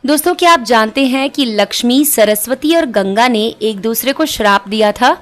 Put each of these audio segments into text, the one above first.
दोस्तों, क्या आप जानते हैं कि लक्ष्मी, सरस्वती और गंगा ने एक दूसरे को श्राप दिया था?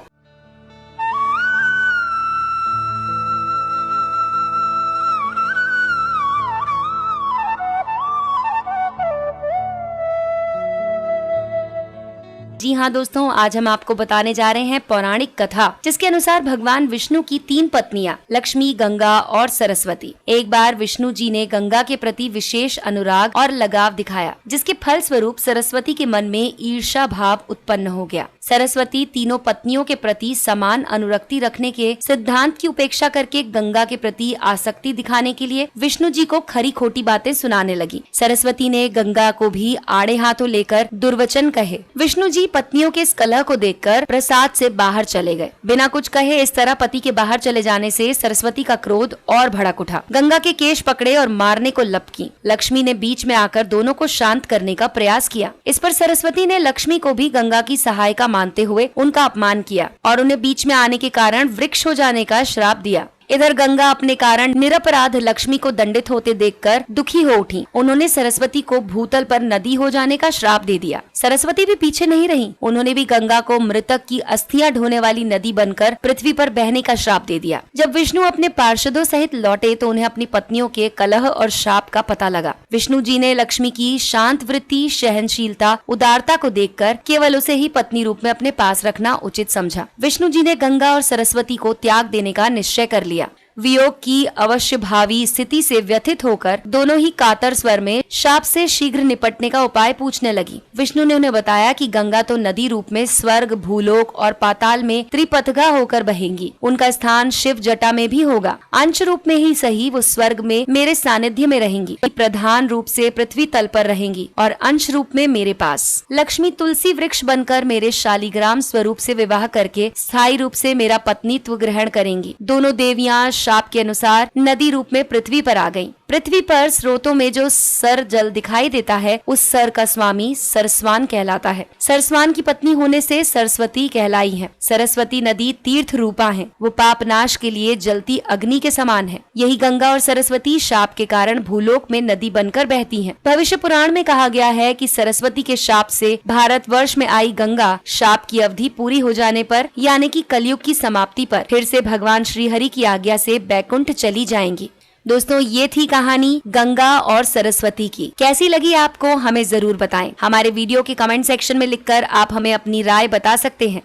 जी हाँ दोस्तों, आज हम आपको बताने जा रहे हैं पौराणिक कथा, जिसके अनुसार भगवान विष्णु की 3 पत्नियां लक्ष्मी, गंगा और सरस्वती। एक बार विष्णु जी ने गंगा के प्रति विशेष अनुराग और लगाव दिखाया, जिसके फल स्वरूप सरस्वती के मन में ईर्ष्या भाव उत्पन्न हो गया। सरस्वती तीनों पत्नियों के प्रति समान अनुरक्ति रखने के सिद्धांत की उपेक्षा करके गंगा के प्रति आसक्ति दिखाने के लिए विष्णु जी को खरी खोटी बातें सुनाने लगी। सरस्वती ने गंगा को भी आड़े हाथों लेकर दुर्वचन कहे। विष्णु जी पत्नियों के इस कलह को देखकर प्रसाद से बाहर चले गए। बिना कुछ कहे इस तरह पति के बाहर चले जाने से सरस्वती का क्रोध और भड़क उठा। गंगा के केश पकड़े और मारने को लपकी। लक्ष्मी ने बीच में आकर दोनों को शांत करने का प्रयास किया। इस पर सरस्वती ने लक्ष्मी को भी गंगा की सहायिका मानते हुए उनका अपमान किया और उन्हें बीच में आने के कारण वृक्ष हो जाने का श्राप दिया। इधर गंगा अपने कारण निरपराध लक्ष्मी को दंडित होते देखकर दुखी हो उठी। उन्होंने सरस्वती को भूतल पर नदी हो जाने का श्राप दे दिया। सरस्वती भी पीछे नहीं रही। उन्होंने भी गंगा को मृतक की अस्थियां ढोने वाली नदी बनकर पृथ्वी पर बहने का श्राप दे दिया। जब विष्णु अपने पार्षदों सहित लौटे तो उन्हें अपनी पत्नियों के कलह और श्राप का पता लगा। विष्णु जी ने लक्ष्मी की शांत वृत्ति, सहनशीलता, उदारता को देखकर केवल उसे ही पत्नी रूप में अपने पास रखना उचित समझा। विष्णु जी ने गंगा और सरस्वती को त्याग देने का निश्चय कर लिया। वियोग की अवश्य भावी स्थिति से व्यथित होकर दोनों ही कातर स्वर में शाप से शीघ्र निपटने का उपाय पूछने लगी। विष्णु ने उन्हें बताया कि गंगा तो नदी रूप में स्वर्ग, भूलोक और पाताल में त्रिपथगा होकर बहेंगी। उनका स्थान शिव जटा में भी होगा। अंश रूप में ही सही वो स्वर्ग में मेरे सानिध्य में रहेंगी, प्रधान रूप से पृथ्वी तल पर रहेंगी और अंश रूप में मेरे पास। लक्ष्मी तुलसी वृक्ष बनकर मेरे शालिग्राम स्वरूप से विवाह करके स्थायी रूप से मेरा पत्नीत्व ग्रहण करेंगी। दोनों देवियां शाप के अनुसार नदी रूप में पृथ्वी पर आ गईं। पृथ्वी पर स्रोतों में जो सर जल दिखाई देता है, उस सर का स्वामी सरस्वान कहलाता है। सरस्वान की पत्नी होने से सरस्वती कहलाई है। सरस्वती नदी तीर्थ रूपा है। वो पाप नाश के लिए जलती अग्नि के समान है। यही गंगा और सरस्वती शाप के कारण भूलोक में नदी बनकर बहती हैं। भविष्य पुराण में कहा गया है कि सरस्वती के शाप से भारतवर्ष में आई गंगा शाप की अवधि पूरी हो जाने पर, यानी कि कलयुग की समाप्ति पर, फिर से भगवान श्री हरि की आज्ञा से बैकुंठ चली जाएंगी। दोस्तों, ये थी कहानी गंगा और सरस्वती की। कैसी लगी आपको हमें जरूर बताएं। हमारे वीडियो के कमेंट सेक्शन में लिखकर आप हमें अपनी राय बता सकते हैं।